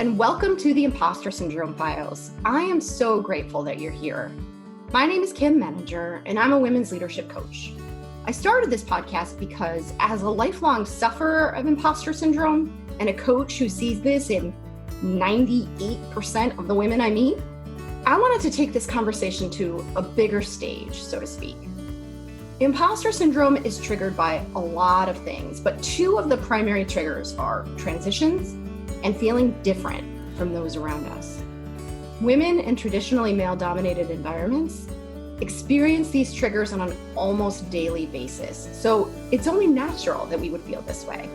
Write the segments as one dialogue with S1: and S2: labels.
S1: and welcome to the Impostor Syndrome Files. I am so grateful that you're here. My name is Kim Manager, and I'm a women's leadership coach. I started this podcast because as a lifelong sufferer of imposter syndrome and a coach who sees this in 98% of the women I meet, I wanted to take this conversation to a bigger stage, so to speak. Imposter syndrome is triggered by a lot of things, but two of the primary triggers are transitions and feeling different from those around us. Women in traditionally male-dominated environments experience these triggers on an almost daily basis, so it's only natural that we would feel this way.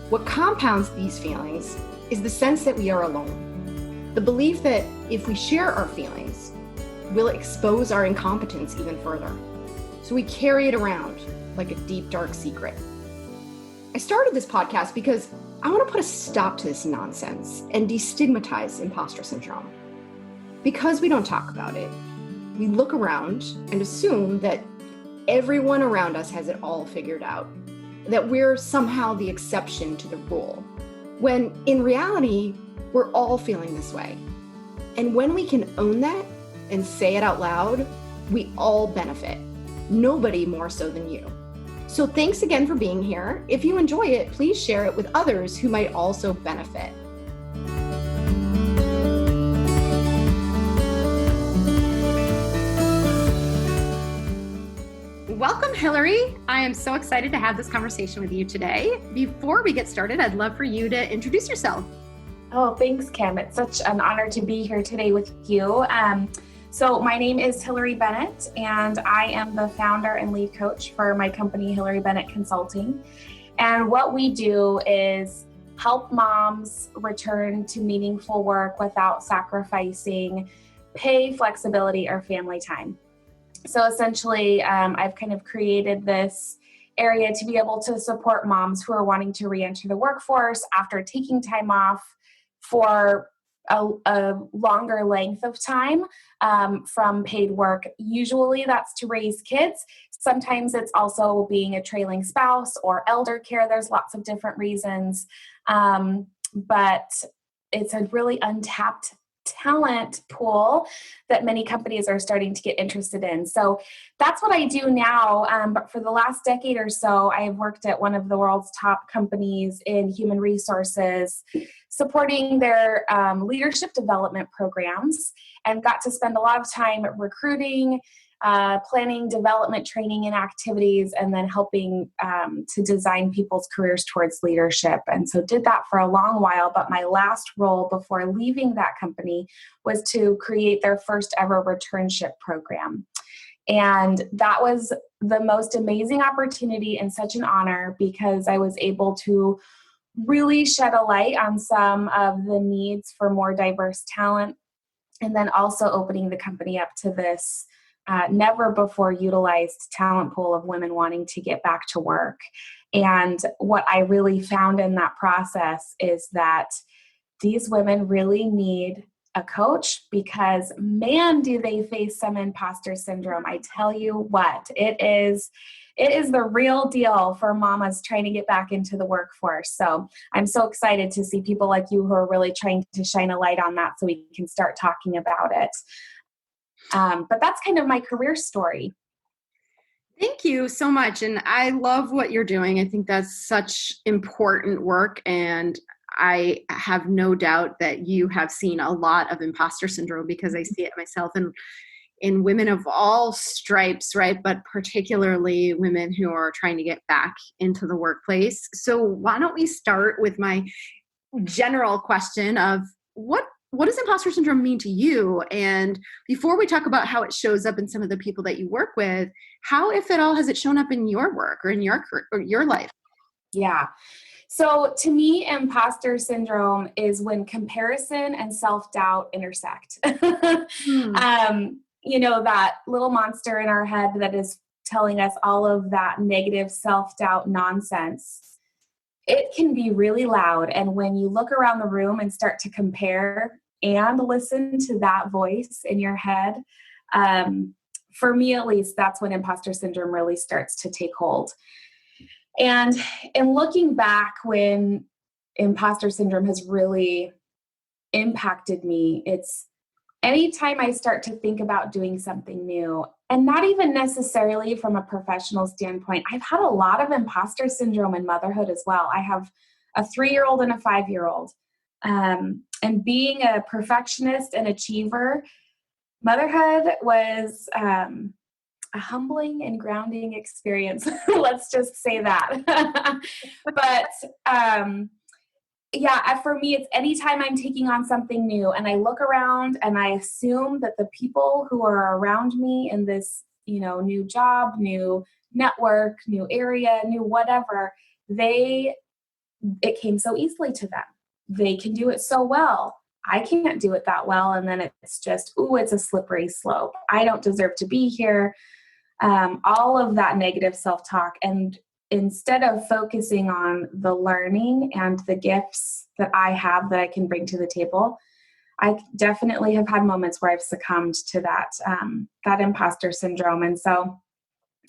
S1: What compounds these feelings is the sense that we are alone. The belief that if we share our feelings, we'll expose our incompetence even further. So we carry it around like a deep, dark secret. I started this podcast because I want to put a stop to this nonsense and destigmatize imposter syndrome. Because we don't talk about it, we look around and assume that everyone around us has it all figured out, that we're somehow the exception to the rule, when in reality, we're all feeling this way. And when we can own that and say it out loud, we all benefit. Nobody more so than you. So thanks again for being here. If you enjoy it, please share it with others who might also benefit. Welcome, Hillary. I am so excited to have this conversation with you today. Before we get started, I'd love for you to introduce yourself.
S2: Oh, thanks, Kim. It's such an honor to be here today with you. So my name is Hillary Bennett, and I am the founder and lead coach for my company, Hillary Bennett Consulting. And what we do is help moms return to meaningful work without sacrificing pay, flexibility, or family time. So essentially, I've kind of created this area to be able to support moms who are wanting to re-enter the workforce after taking time off for a longer length of time from paid work. Usually that's to raise kids. Sometimes it's also being a trailing spouse or elder care. There's lots of different reasons. But it's a really untapped talent pool that many companies are starting to get interested in. So that's what I do now. But for the last decade or so, I have worked at one of the world's top companies in human resources, supporting their leadership development programs, and got to spend a lot of time recruiting, planning development training and activities, and then helping to design people's careers towards leadership. And so did that for a long while, but my last role before leaving that company was to create their first ever returnship program. And that was the most amazing opportunity and such an honor because I was able to really shed a light on some of the needs for more diverse talent, and then also opening the company up to this never before utilized talent pool of women wanting to get back to work. And what I really found in that process is that these women really need a coach because, man, do they face some imposter syndrome. I tell you what, it is the real deal for mamas trying to get back into the workforce. So I'm so excited to see people like you who are really trying to shine a light on that so we can start talking about it. But that's kind of my career story.
S1: Thank you so much. And I love what you're doing. I think that's such important work. And I have no doubt that you have seen a lot of imposter syndrome because I see it myself in women of all stripes, right? But particularly women who are trying to get back into the workplace. So why don't we start with my general question of what does imposter syndrome mean to you? And before we talk about how it shows up in some of the people that you work with, how, if at all, has it shown up in your work or in your life?
S2: Yeah. So to me, imposter syndrome is when comparison and self-doubt intersect. That little monster in our head that is telling us all of that negative self-doubt nonsense. It can be really loud. And when you look around the room and start to compare and listen to that voice in your head, for me at least, that's when imposter syndrome really starts to take hold. And in looking back when imposter syndrome has really impacted me. It's anytime I start to think about doing something new, and not even necessarily from a professional standpoint, I've had a lot of imposter syndrome in motherhood as well. I have a 3-year-old and a 5-year-old. And being a perfectionist and achiever, motherhood was a humbling and grounding experience. Let's just say that. But yeah, for me, it's anytime I'm taking on something new and I look around and I assume that the people who are around me in this, new job, new network, new area, new whatever, it came so easily to them. They can do it so well. I can't do it that well. And then it's just, it's a slippery slope. I don't deserve to be here. All of that negative self-talk. And instead of focusing on the learning and the gifts that I have that I can bring to the table, I definitely have had moments where I've succumbed to that imposter syndrome. And so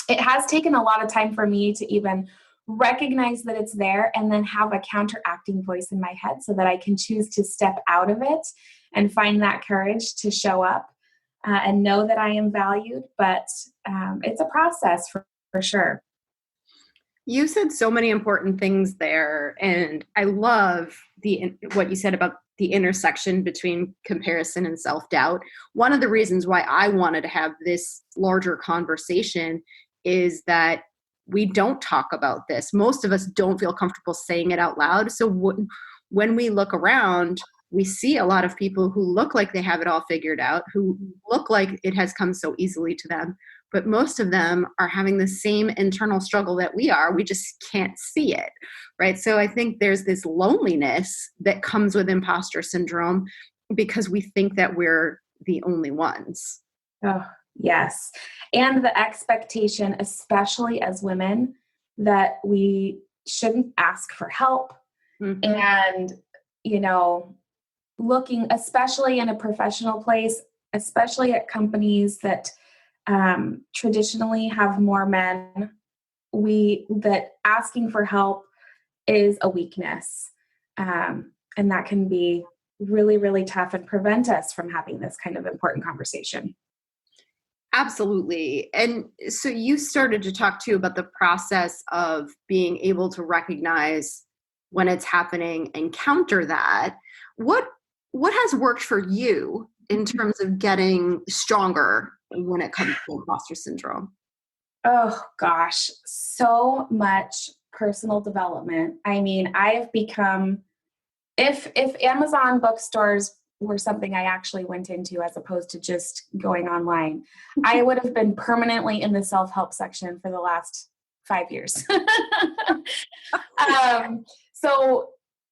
S2: it has taken a lot of time for me to even recognize that it's there and then have a counteracting voice in my head so that I can choose to step out of it and find that courage to show up and know that I am valued. But it's a process for sure.
S1: You said so many important things there, and I love what you said about the intersection between comparison and self-doubt. One of the reasons why I wanted to have this larger conversation is that we don't talk about this. Most of us don't feel comfortable saying it out loud. So when we look around, we see a lot of people who look like they have it all figured out, who look like it has come so easily to them. But most of them are having the same internal struggle that we are. We just can't see it, right? So I think there's this loneliness that comes with imposter syndrome because we think that we're the only ones.
S2: Oh, yes. And the expectation, especially as women, that we shouldn't ask for help. Mm-hmm. And, looking, especially in a professional place, especially at companies that traditionally have more men, that asking for help is a weakness. And that can be really, really tough and prevent us from having this kind of important conversation.
S1: Absolutely. And so you started to talk too about the process of being able to recognize when it's happening and counter that. What has worked for you in terms of getting stronger when it comes to imposter syndrome?
S2: Oh gosh, so much personal development. I mean, I've become, if Amazon bookstores were something I actually went into as opposed to just going online, I would have been permanently in the self-help section for the last 5 years. So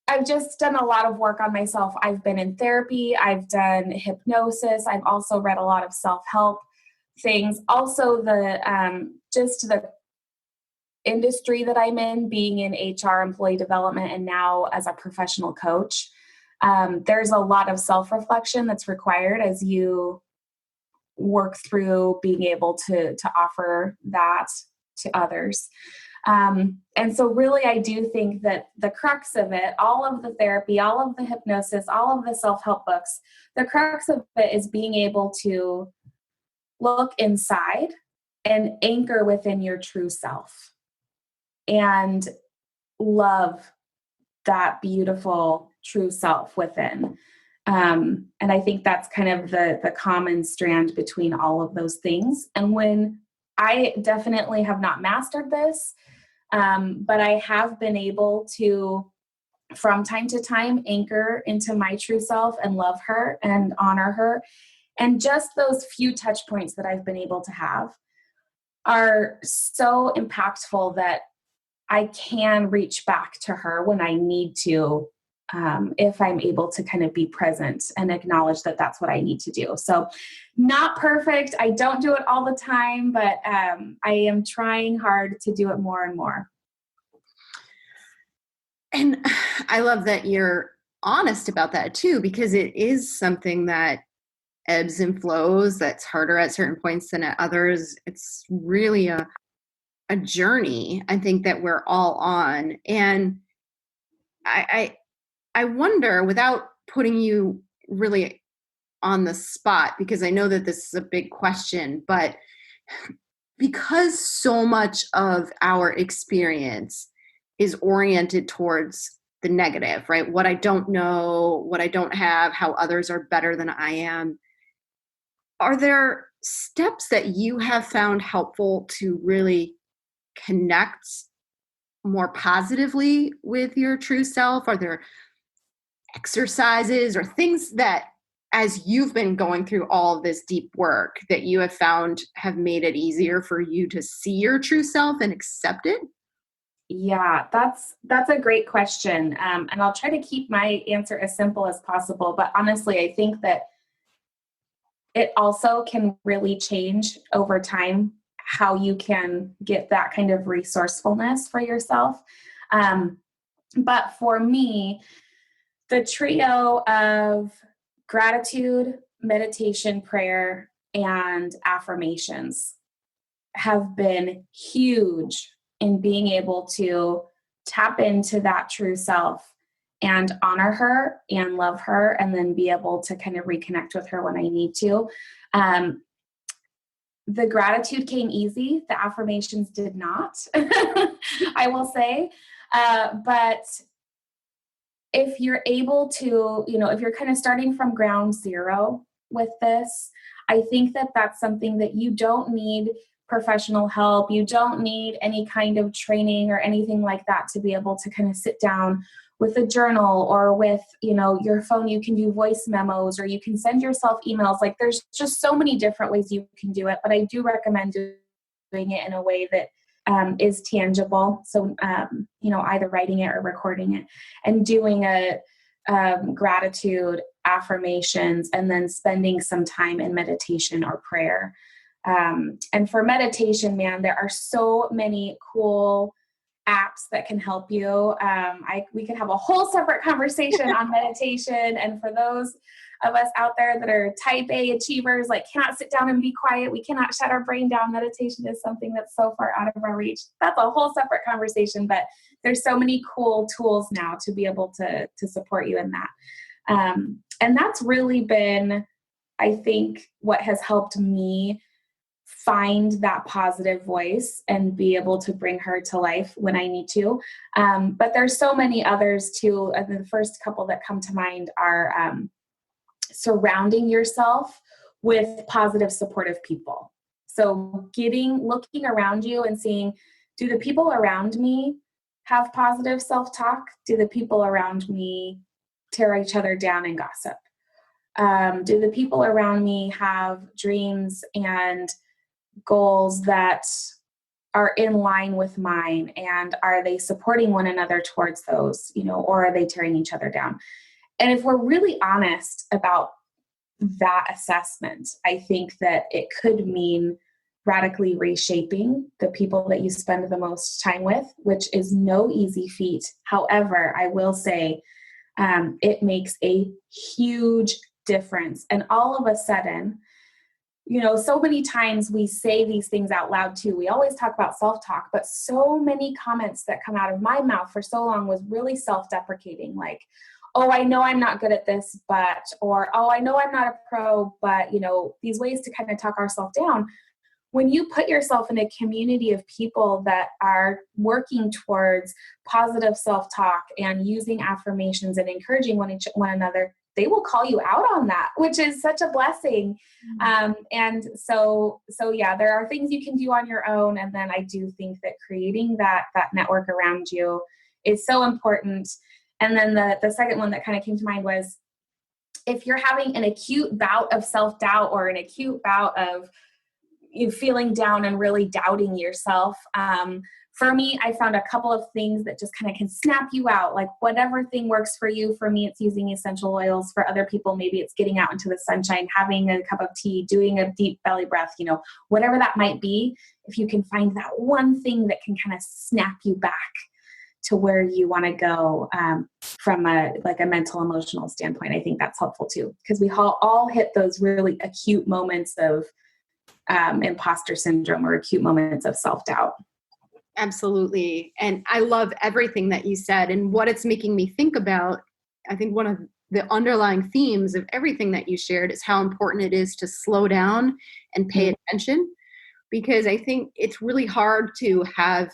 S2: I've just done a lot of work on myself. I've been in therapy. I've done hypnosis. I've also read a lot of self-help things. Also just the industry that I'm in, being in HR, employee development, and now as a professional coach. There's a lot of self-reflection that's required as you work through being able to offer that to others. And so really, I do think that the crux of it, all of the therapy, all of the hypnosis, all of the self-help books, the crux of it is being able to look inside and anchor within your true self and love that beautiful true self within. And I think that's kind of the common strand between all of those things. And when I definitely have not mastered this, but I have been able to, from time to time, anchor into my true self and love her and honor her. And just those few touch points that I've been able to have are so impactful that I can reach back to her when I need to, if I'm able to kind of be present and acknowledge that that's what I need to do. So not perfect. I don't do it all the time, but I am trying hard to do it more and more.
S1: And I love that you're honest about that too, because it is something that ebbs and flows, that's harder at certain points than at others. It's really a journey, I think, that we're all on. And I wonder, without putting you really on the spot, because I know that this is a big question, but because so much of our experience is oriented towards the negative, right? What I don't know, what I don't have, how others are better than I am. Are there steps that you have found helpful to really connect more positively with your true self? Are there exercises or things that, as you've been going through all of this deep work, that you have found have made it easier for you to see your true self and accept it?
S2: Yeah, that's a great question. And I'll try to keep my answer as simple as possible. But honestly, I think that it also can really change over time how you can get that kind of resourcefulness for yourself. But for me, the trio of gratitude, meditation, prayer, and affirmations have been huge in being able to tap into that true self and honor her and love her, and then be able to kind of reconnect with her when I need to. The gratitude came easy. The affirmations did not, I will say. But if you're able to, if you're kind of starting from ground zero with this, I think that that's something that you don't need professional help. You don't need any kind of training or anything like that to be able to kind of sit down with a journal or with, your phone. You can do voice memos, or you can send yourself emails. Like, there's just so many different ways you can do it, but I do recommend doing it in a way that is tangible. So, either writing it or recording it, and doing a gratitude, affirmations, and then spending some time in meditation or prayer. And for meditation, man, there are so many cool apps that can help you. We could have a whole separate conversation on meditation. And for those of us out there that are type A achievers, like cannot sit down and be quiet, we cannot shut our brain down. Meditation is something that's so far out of our reach. That's a whole separate conversation, but there's so many cool tools now to be able to support you in that. And that's really been, I think, what has helped me find that positive voice and be able to bring her to life when I need to. But there's so many others too. And the first couple that come to mind are surrounding yourself with positive, supportive people. So looking around you and seeing, do the people around me have positive self-talk? Do the people around me tear each other down and gossip? Do the people around me have dreams and goals that are in line with mine, and are they supporting one another towards those, or are they tearing each other down? And if we're really honest about that assessment, I think that it could mean radically reshaping the people that you spend the most time with, which is no easy feat. However, I will say it makes a huge difference. And all of a sudden, so many times we say these things out loud too. We always talk about self-talk, but so many comments that come out of my mouth for so long was really self-deprecating. Like, oh, I know I'm not good at this, but, or, oh, I know I'm not a pro, but, these ways to kind of talk ourselves down. When you put yourself in a community of people that are working towards positive self-talk and using affirmations and encouraging one another, they will call you out on that, which is such a blessing. And so yeah, there are things you can do on your own. And then I do think that creating that network around you is so important. And then the second one that kind of came to mind was, if you're having an acute bout of self-doubt or an acute bout of you feeling down and really doubting yourself, for me, I found a couple of things that just kind of can snap you out. Like, whatever thing works for you. For me, it's using essential oils. For other people, maybe it's getting out into the sunshine, having a cup of tea, doing a deep belly breath, whatever that might be. If you can find that one thing that can kind of snap you back to where you want to go from a mental, emotional standpoint, I think that's helpful too. Because we all hit those really acute moments of imposter syndrome or acute moments of self-doubt.
S1: Absolutely. And I love everything that you said, and what it's making me think about. I think one of the underlying themes of everything that you shared is how important it is to slow down and pay attention, because I think it's really hard to have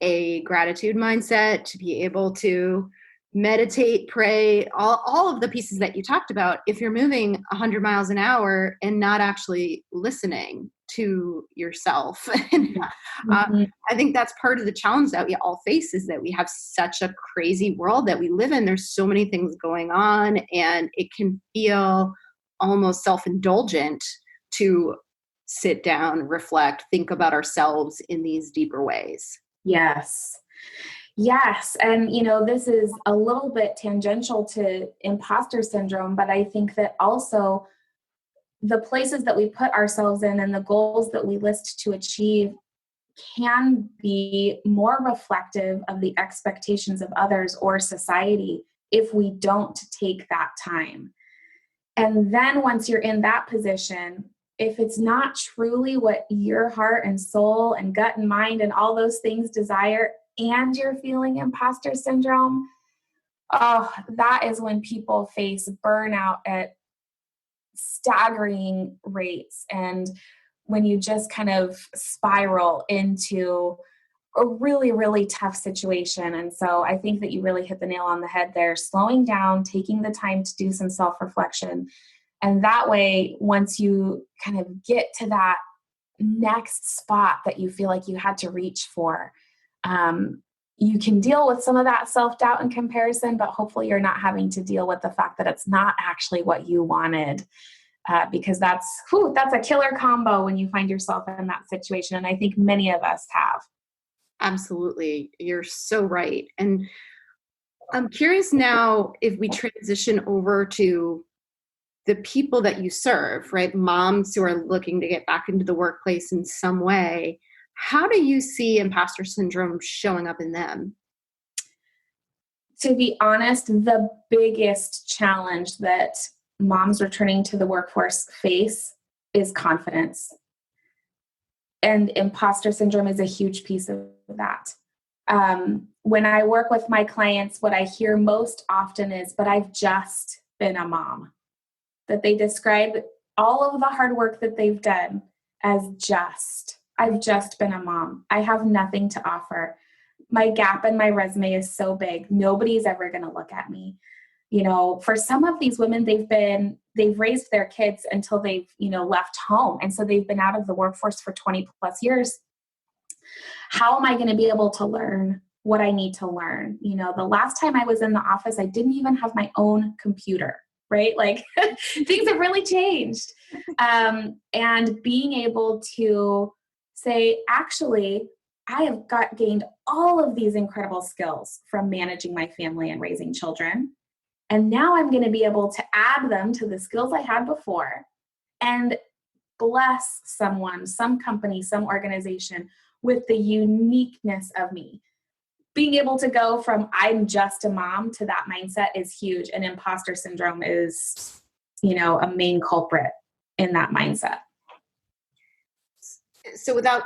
S1: a gratitude mindset, to be able to meditate, pray, all of the pieces that you talked about, if you're moving 100 miles an hour and not actually listening to yourself. And I think that's part of the challenge that we all face, is that we have such a crazy world that we live in. There's so many things going on, and it can feel almost self-indulgent to sit down, reflect, think about ourselves in these deeper ways.
S2: Yes. Yes. And, this is a little bit tangential to imposter syndrome, but I think that also the places that we put ourselves in and the goals that we list to achieve can be more reflective of the expectations of others or society if we don't take that time. And then once you're in that position, if it's not truly what your heart and soul and gut and mind and all those things desire, and you're feeling imposter syndrome, that is when people face burnout at staggering rates. And when you just kind of spiral into a really, really tough situation. And so I think that you really hit the nail on the head there, slowing down, taking the time to do some self-reflection. And that way, once you kind of get to that next spot that you feel like you had to reach for, you can deal with some of that self-doubt and comparison, but hopefully you're not having to deal with the fact that it's not actually what you wanted, because that's a killer combo when you find yourself in that situation. And I think many of us have.
S1: Absolutely. You're so right. And I'm curious now, if we transition over to the people that you serve, right? Moms who are looking to get back into the workplace in some way. How do you see imposter syndrome showing up in them?
S2: To be honest, the biggest challenge that moms returning to the workforce face is confidence. And imposter syndrome is a huge piece of that. When I work with my clients, what I hear most often is, but I've just been a mom. That they describe all of the hard work that they've done as I've just been a mom. I have nothing to offer. My gap in my resume is so big. Nobody's ever going to look at me. For some of these women, they've raised their kids until they've, left home. And so they've been out of the workforce for 20 plus years. How am I going to be able to learn what I need to learn? The last time I was in the office, I didn't even have my own computer, right? Like things have really changed. And being able to say, actually, I have gained all of these incredible skills from managing my family and raising children. And now I'm going to be able to add them to the skills I had before and bless someone, some company, some organization with the uniqueness of me. Being able to go from I'm just a mom to that mindset is huge. And imposter syndrome is, a main culprit in that mindset.
S1: So without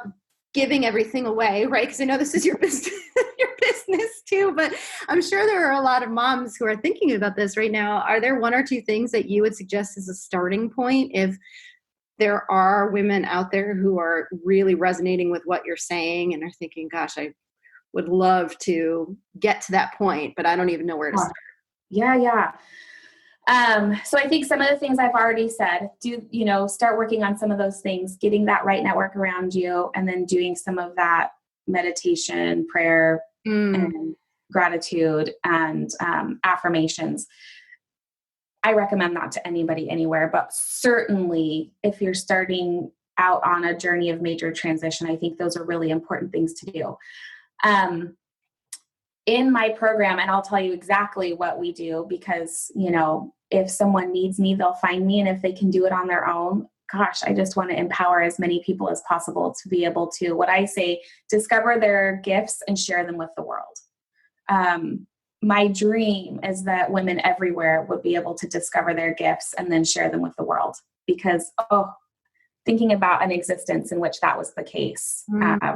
S1: giving everything away, right? Because I know this is your business, too, but I'm sure there are a lot of moms who are thinking about this right now. Are there one or two things that you would suggest as a starting point if there are women out there who are really resonating with what you're saying and are thinking, gosh, I would love to get to that point, but I don't even know where to start?
S2: Yeah. So I think some of the things I've already said, start working on some of those things, getting that right network around you, and then doing some of that meditation, prayer, and gratitude and affirmations. I recommend that to anybody, anywhere, but certainly if you're starting out on a journey of major transition, I think those are really important things to do. In my program, and I'll tell you exactly what we do, because, if someone needs me, they'll find me. And if they can do it on their own, gosh, I just want to empower as many people as possible to be able to, what I say, discover their gifts and share them with the world. My dream is that women everywhere would be able to discover their gifts and then share them with the world, because, thinking about an existence in which that was the case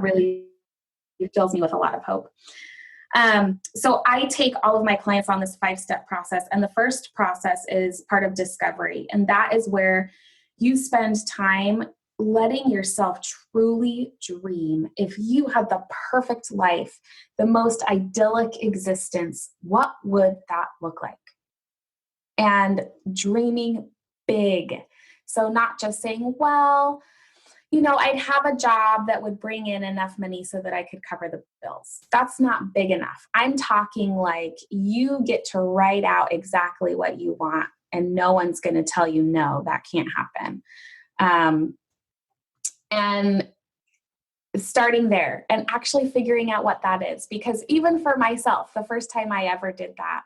S2: really fills me with a lot of hope. So I take all of my clients on this 5-step process. And the first process is part of discovery. And that is where you spend time letting yourself truly dream. If you had the perfect life, the most idyllic existence, what would that look like? And dreaming big. So not just saying, well, I'd have a job that would bring in enough money so that I could cover the bills. That's not big enough. I'm talking like you get to write out exactly what you want and no one's going to tell you, no, that can't happen. And starting there and actually figuring out what that is. Because even for myself, the first time I ever did that,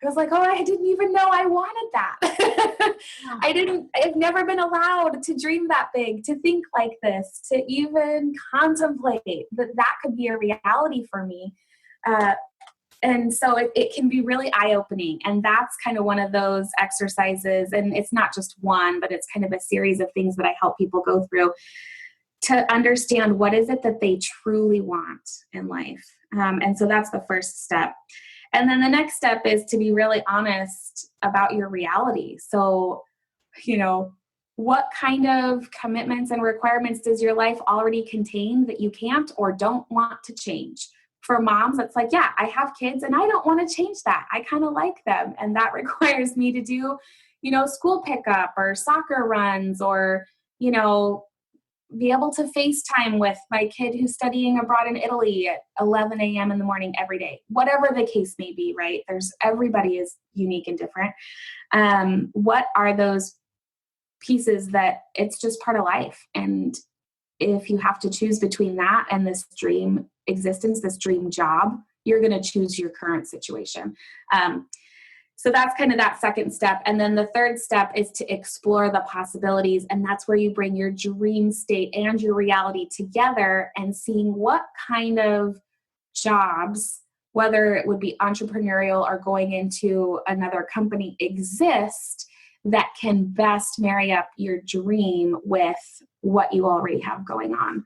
S2: I was like, oh, I didn't even know I wanted that. I've never been allowed to dream that big, to think like this, to even contemplate that could be a reality for me. And so it can be really eye-opening. And that's kind of one of those exercises. And it's not just one, but it's kind of a series of things that I help people go through to understand what is it that they truly want in life. And so that's the first step. And then the next step is to be really honest about your reality. So, what kind of commitments and requirements does your life already contain that you can't or don't want to change? For moms, it's like, yeah, I have kids and I don't want to change that. I kind of like them. And that requires me to do, school pickup or soccer runs or, be able to FaceTime with my kid who's studying abroad in Italy at 11 a.m. in the morning every day, whatever the case may be, right? Everybody is unique and different. What are those pieces that it's just part of life? And if you have to choose between that and this dream existence, this dream job, you're going to choose your current situation. So that's kind of that second step. And then the third step is to explore the possibilities. And that's where you bring your dream state and your reality together and seeing what kind of jobs, whether it would be entrepreneurial or going into another company, exist that can best marry up your dream with what you already have going on.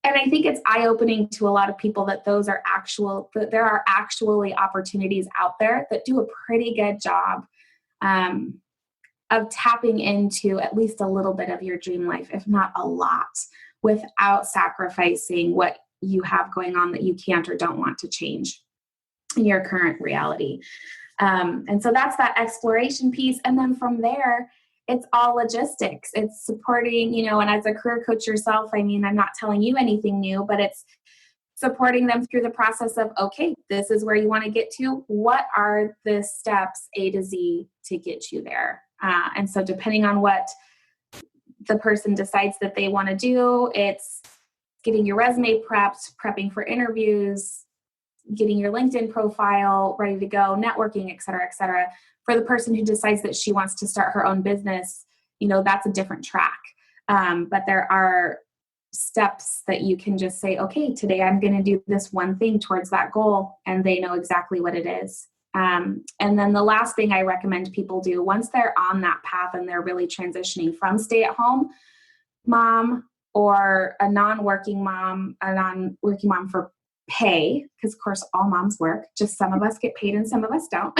S2: And I think it's eye-opening to a lot of people that that there are actually opportunities out there that do a pretty good job of tapping into at least a little bit of your dream life, if not a lot, without sacrificing what you have going on that you can't or don't want to change in your current reality. And so that's that exploration piece. And then from there, it's all logistics. It's supporting, and as a career coach yourself, I'm not telling you anything new, but it's supporting them through the process of, okay, this is where you want to get to. What are the steps A to Z to get you there? And so depending on what the person decides that they want to do, it's getting your resume prepped, prepping for interviews, getting your LinkedIn profile ready to go, networking, et cetera, et cetera. For the person who decides that she wants to start her own business, that's a different track. But there are steps that you can just say, okay, today I'm going to do this one thing towards that goal, and they know exactly what it is. And then the last thing I recommend people do once they're on that path and they're really transitioning from stay-at-home mom or a non-working mom for pay, because of course all moms work, just some of us get paid and some of us don't,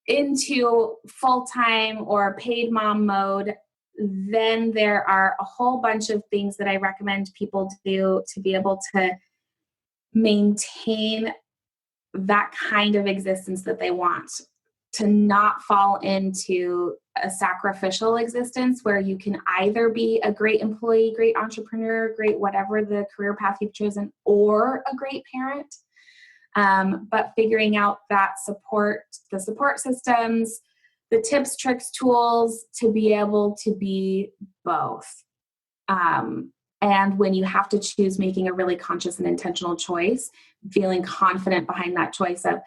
S2: into full-time or paid mom mode, then there are a whole bunch of things that I recommend people do to be able to maintain that kind of existence that they want, to not fall into a sacrificial existence where you can either be a great employee, great entrepreneur, great whatever the career path you've chosen, or a great parent. But figuring out the support systems, the tips, tricks, tools to be able to be both. And when you have to choose, making a really conscious and intentional choice, feeling confident behind that choice of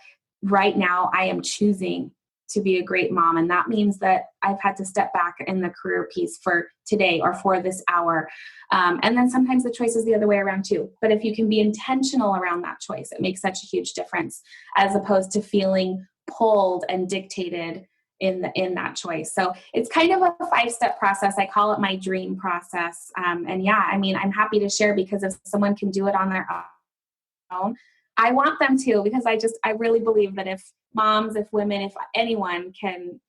S2: right now I am choosing to be a great mom. And that means that I've had to step back in the career piece for today or for this hour. And then sometimes the choice is the other way around too. But if you can be intentional around that choice, it makes such a huge difference as opposed to feeling pulled and dictated in that choice. So it's kind of a 5-step process. I call it my dream process. And yeah, I'm happy to share, because if someone can do it on their I want them to, because I really believe that if moms, if women, if anyone can,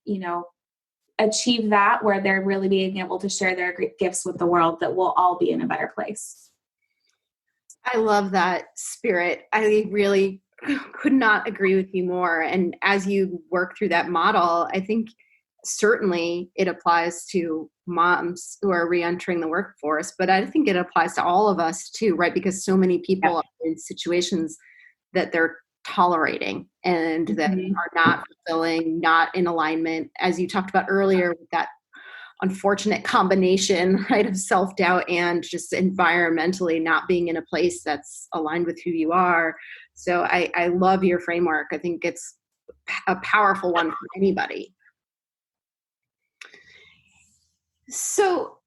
S2: achieve that, where they're really being able to share their gifts with the world, that we'll all be in a better place.
S1: I love that spirit. I really could not agree with you more. And as you work through that model, I think certainly it applies to moms who are reentering the workforce, but I think it applies to all of us too, right? Because so many people are in situations that they're tolerating and that are not fulfilling, not in alignment, as you talked about earlier, with that unfortunate combination, right, of self-doubt and just environmentally not being in a place that's aligned with who you are. So I love your framework. I think it's a powerful one for anybody. So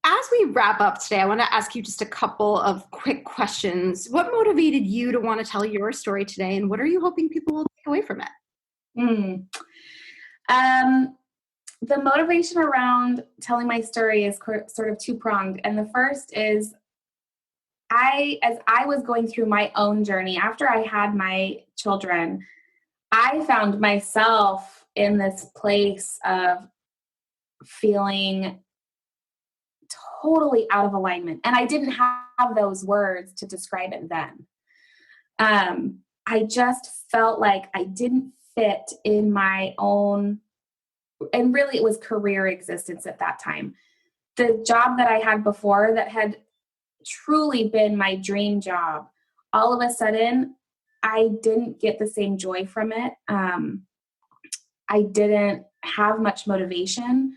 S1: as we wrap up today, I want to ask you just a couple of quick questions. What motivated you to want to tell your story today, and what are you hoping people will take away from it?
S2: The motivation around telling my story is sort of two-pronged. And the first is, as I was going through my own journey, after I had my children, I found myself in this place of feeling totally out of alignment. And I didn't have those words to describe it then. I just felt like I didn't fit in my own, and really it was career existence at that time. The job that I had before that had truly been my dream job, all of a sudden, I didn't get the same joy from it. I didn't have much motivation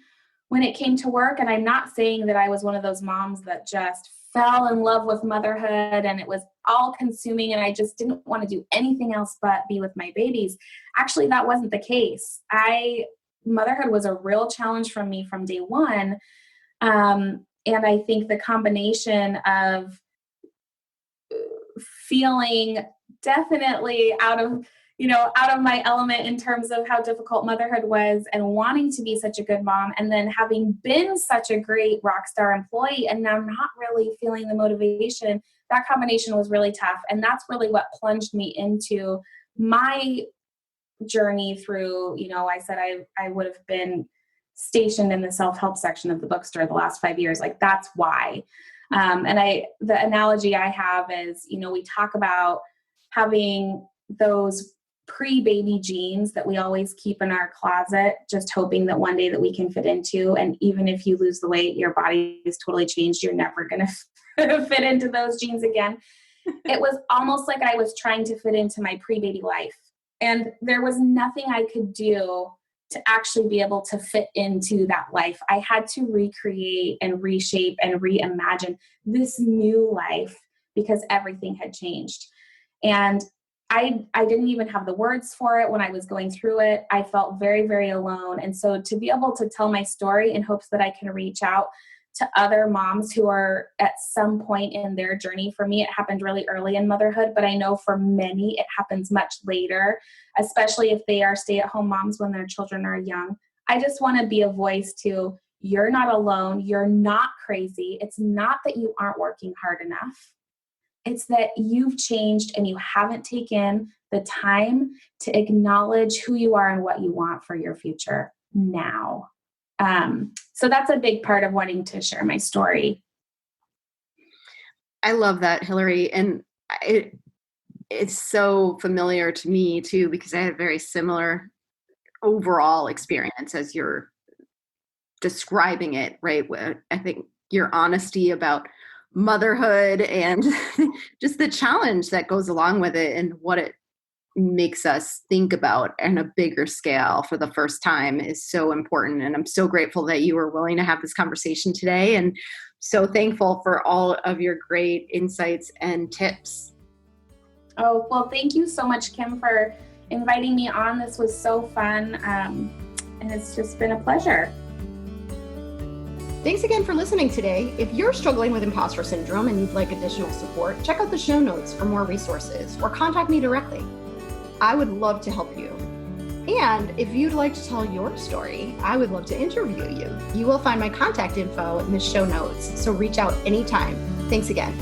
S2: when it came to work. And I'm not saying that I was one of those moms that just fell in love with motherhood and it was all consuming and I just didn't want to do anything else but be with my babies. Actually, that wasn't the case. Motherhood was a real challenge for me from day one. And I think the combination of feeling definitely out of my element in terms of how difficult motherhood was and wanting to be such a good mom, and then having been such a great rock star employee and now not really feeling the motivation, that combination was really tough. And that's really what plunged me into my journey through, I said I would have been stationed in the self-help section of the bookstore the last 5 years. Like, that's why. The analogy I have is, we talk about having those pre-baby jeans that we always keep in our closet, just hoping that one day that we can fit into. And even if you lose the weight, your body is totally changed. You're never going to fit into those jeans again. It was almost like I was trying to fit into my pre-baby life. And there was nothing I could do to actually be able to fit into that life. I had to recreate and reshape and reimagine this new life because everything had changed. And I didn't even have the words for it when I was going through it. I felt very, very alone. And so to be able to tell my story in hopes that I can reach out to other moms who are at some point in their journey. For me, it happened really early in motherhood, but I know for many, it happens much later, especially if they are stay-at-home moms when their children are young. I just want to be a voice to, you're not alone. You're not crazy. It's not that you aren't working hard enough. It's that you've changed and you haven't taken the time to acknowledge who you are and what you want for your future now. So that's a big part of wanting to share my story.
S1: I love that, Hillary. And it's so familiar to me too, because I had a very similar overall experience as you're describing it, right? I think your honesty about motherhood and just the challenge that goes along with it and what it makes us think about on a bigger scale for the first time is so important. And I'm so grateful that you were willing to have this conversation today, and so thankful for all of your great insights and tips.
S2: Oh, well, thank you so much, Kim, for inviting me on. This was so fun. And it's just been a pleasure.
S1: Thanks again for listening today. If you're struggling with imposter syndrome and you'd like additional support, check out the show notes for more resources or contact me directly. I would love to help you. And if you'd like to tell your story, I would love to interview you. You will find my contact info in the show notes, so reach out anytime. Thanks again.